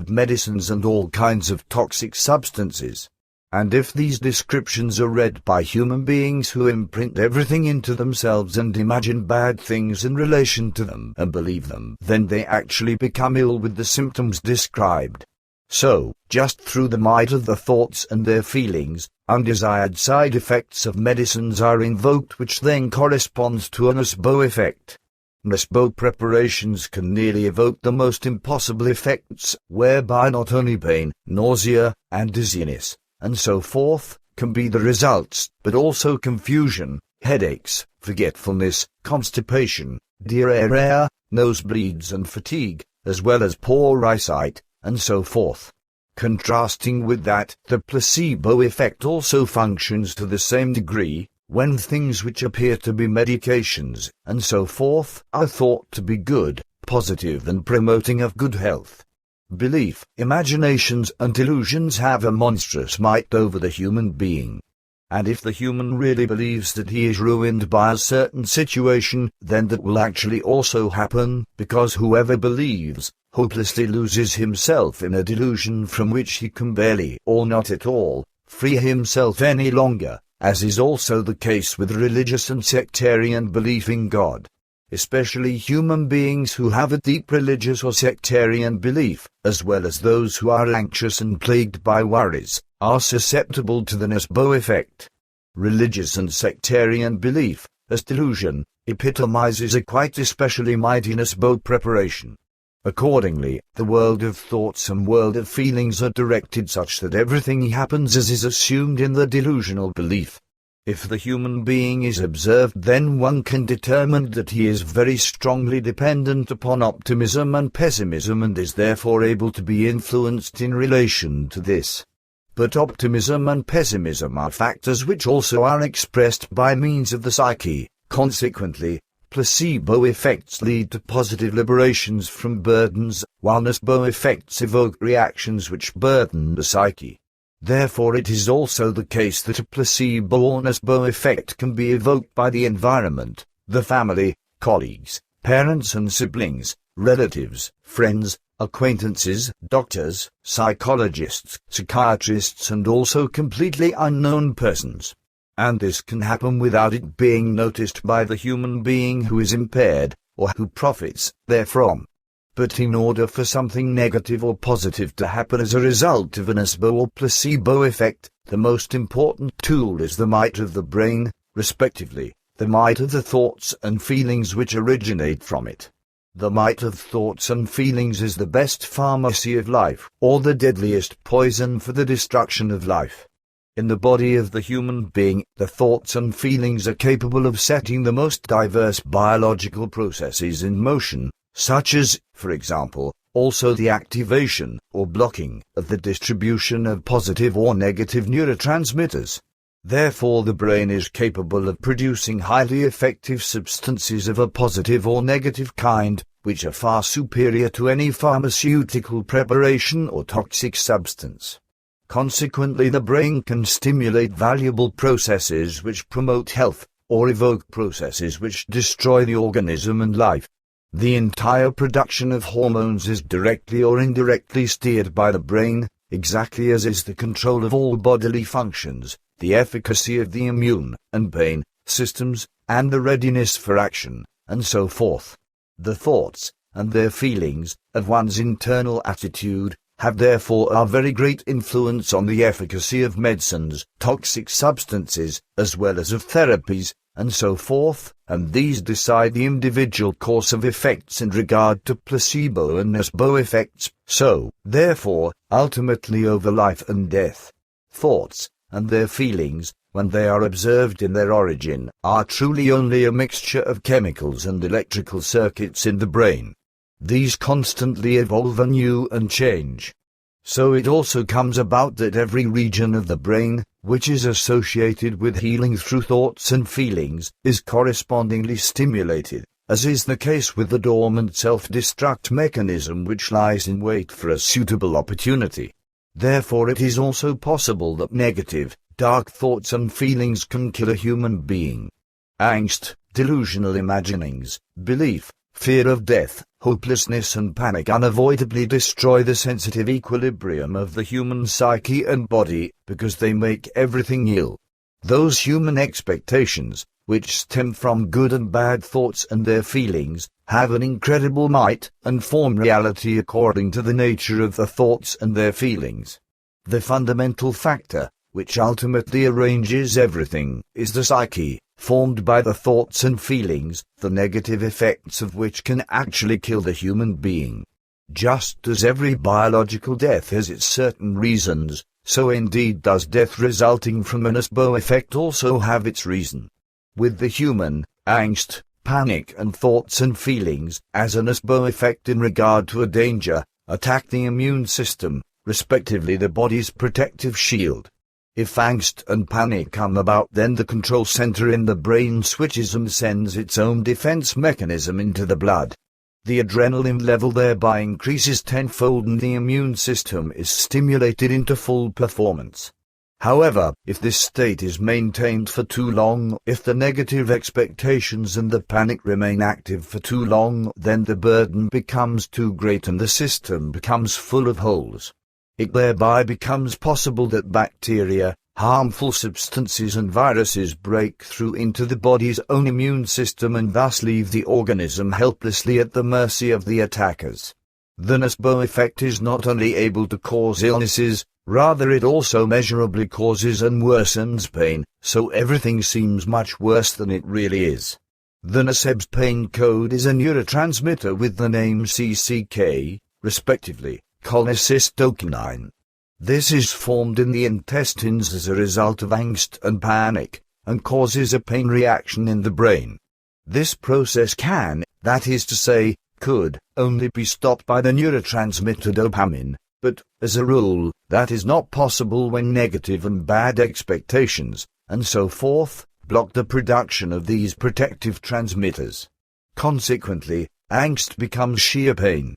medicines and all kinds of toxic substances. And if these descriptions are read by human beings who imprint everything into themselves and imagine bad things in relation to them and believe them, then they actually become ill with the symptoms described. So, just through the might of the thoughts and their feelings, undesired side effects of medicines are invoked, which then corresponds to a nocebo effect. Nocebo preparations can nearly evoke the most impossible effects, whereby not only pain, nausea, and dizziness, and so forth, can be the results, but also confusion, headaches, forgetfulness, constipation, diarrhea, nosebleeds and fatigue, as well as poor eyesight, and so forth. Contrasting with that, the placebo effect also functions to the same degree, when things which appear to be medications, and so forth, are thought to be good, positive and promoting of good health. Belief, imaginations and delusions have a monstrous might over the human being. And if the human really believes that he is ruined by a certain situation, then that will actually also happen, because whoever believes, hopelessly loses himself in a delusion from which he can barely, or not at all, free himself any longer, as is also the case with religious and sectarian belief in God. Especially human beings who have a deep religious or sectarian belief, as well as those who are anxious and plagued by worries, are susceptible to the nocebo effect. Religious and sectarian belief, as delusion, epitomizes a quite especially mighty nocebo preparation. Accordingly, the world of thoughts and world of feelings are directed such that everything happens as is assumed in the delusional belief. If the human being is observed, then one can determine that he is very strongly dependent upon optimism and pessimism and is therefore able to be influenced in relation to this. But optimism and pessimism are factors which also are expressed by means of the psyche. Consequently, placebo effects lead to positive liberations from burdens, while nocebo effects evoke reactions which burden the psyche. Therefore it is also the case that a placebo or nocebo effect can be evoked by the environment, the family, colleagues, parents and siblings, relatives, friends, acquaintances, doctors, psychologists, psychiatrists and also completely unknown persons. And this can happen without it being noticed by the human being who is impaired, or who profits therefrom. But in order for something negative or positive to happen as a result of a nocebo or placebo effect, the most important tool is the might of the brain, respectively, the might of the thoughts and feelings which originate from it. The might of thoughts and feelings is the best pharmacy of life, or the deadliest poison for the destruction of life. In the body of the human being, the thoughts and feelings are capable of setting the most diverse biological processes in motion, such as, for example, also the activation, or blocking, of the distribution of positive or negative neurotransmitters. Therefore the brain is capable of producing highly effective substances of a positive or negative kind, which are far superior to any pharmaceutical preparation or toxic substance. Consequently, the brain can stimulate valuable processes which promote health, or evoke processes which destroy the organism and life. The entire production of hormones is directly or indirectly steered by the brain, exactly as is the control of all bodily functions, the efficacy of the immune and pain systems, and the readiness for action, and so forth. The thoughts, and their feelings, of one's internal attitude, have therefore a very great influence on the efficacy of medicines, toxic substances, as well as of therapies, and so forth, and these decide the individual course of effects in regard to placebo and nocebo effects, so, therefore, ultimately over life and death. Thoughts, and their feelings, when they are observed in their origin, are truly only a mixture of chemicals and electrical circuits in the brain. These constantly evolve anew and change. So it also comes about that every region of the brain, which is associated with healing through thoughts and feelings, is correspondingly stimulated, as is the case with the dormant self-destruct mechanism which lies in wait for a suitable opportunity. Therefore it is also possible that negative, dark thoughts and feelings can kill a human being. Angst, delusional imaginings, belief, fear of death, hopelessness and panic unavoidably destroy the sensitive equilibrium of the human psyche and body, because they make everything ill. Those human expectations, which stem from good and bad thoughts and their feelings, have an incredible might, and form reality according to the nature of the thoughts and their feelings. The fundamental factor, which ultimately arranges everything, is the psyche, formed by the thoughts and feelings, the negative effects of which can actually kill the human being. Just as every biological death has its certain reasons, so indeed does death resulting from an nocebo effect also have its reason. With the human, angst, panic and thoughts and feelings, as a nocebo effect in regard to a danger, attack the immune system, respectively the body's protective shield. If angst and panic come about, then the control center in the brain switches and sends its own defense mechanism into the blood. The adrenaline level thereby increases tenfold and the immune system is stimulated into full performance. However, if this state is maintained for too long, if the negative expectations and the panic remain active for too long, then the burden becomes too great and the system becomes full of holes. It thereby becomes possible that bacteria, harmful substances and viruses break through into the body's own immune system and thus leave the organism helplessly at the mercy of the attackers. The nocebo effect is not only able to cause illnesses, rather it also measurably causes and worsens pain, so everything seems much worse than it really is. The noceb's pain code is a neurotransmitter with the name CCK, respectively, cholecystokinin. This is formed in the intestines as a result of angst and panic, and causes a pain reaction in the brain. This process can, that is to say, could, only be stopped by the neurotransmitter dopamine, but, as a rule, that is not possible when negative and bad expectations, and so forth, block the production of these protective transmitters. Consequently, angst becomes sheer pain.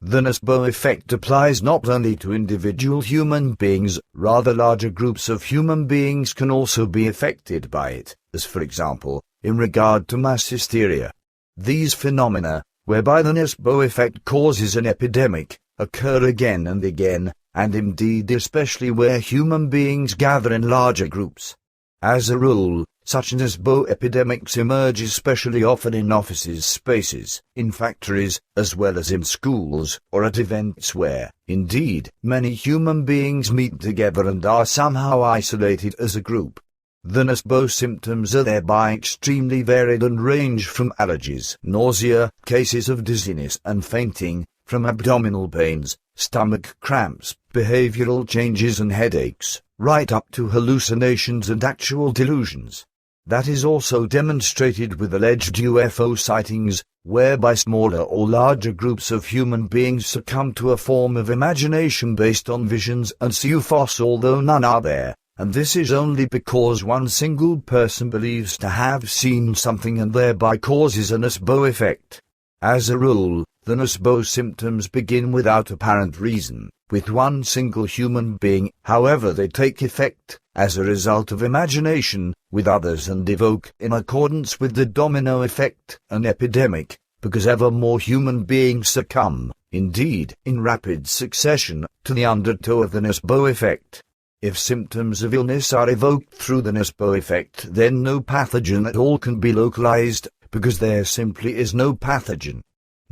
The nocebo effect applies not only to individual human beings, rather larger groups of human beings can also be affected by it, as for example, in regard to mass hysteria. These phenomena, whereby the nocebo effect causes an epidemic, occur again and again, and indeed especially where human beings gather in larger groups. As a rule, such nocebo epidemics emerge especially often in offices spaces, in factories, as well as in schools, or at events where, indeed, many human beings meet together and are somehow isolated as a group. The nocebo symptoms are thereby extremely varied and range from allergies, nausea, cases of dizziness and fainting, from abdominal pains, stomach cramps, behavioral changes and headaches, right up to hallucinations and actual delusions. That is also demonstrated with alleged UFO sightings, whereby smaller or larger groups of human beings succumb to a form of imagination based on visions and see UFOs although none are there, and this is only because one single person believes to have seen something and thereby causes a nocebo effect. As a rule, the nocebo symptoms begin without apparent reason, with one single human being, however they take effect, as a result of imagination, with others and evoke, in accordance with the domino effect, an epidemic, because ever more human beings succumb, indeed, in rapid succession, to the undertow of the nocebo effect. If symptoms of illness are evoked through the nocebo effect, then no pathogen at all can be localized, because there simply is no pathogen.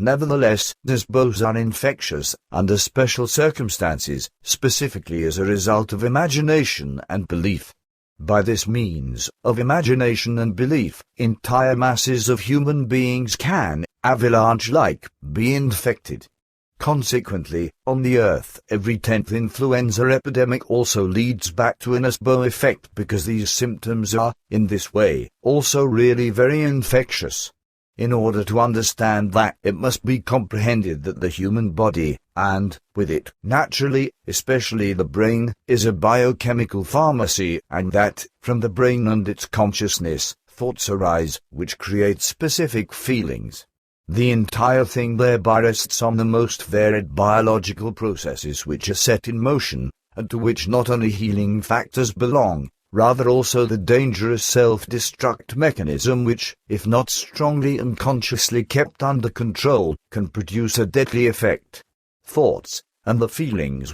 Nevertheless, nocebos are infectious, under special circumstances, specifically as a result of imagination and belief. By this means, of imagination and belief, entire masses of human beings can, avalanche-like, be infected. Consequently, on the Earth, every 10th influenza epidemic also leads back to a nocebo effect because these symptoms are, in this way, also really very infectious. In order to understand that, it must be comprehended that the human body, and, with it, naturally, especially the brain, is a biochemical pharmacy, and that, from the brain and its consciousness, thoughts arise, which create specific feelings. The entire thing thereby rests on the most varied biological processes which are set in motion, and to which not only healing factors belong, rather also the dangerous self-destruct mechanism which, if not strongly and consciously kept under control, can produce a deadly effect. Thoughts, and the feelings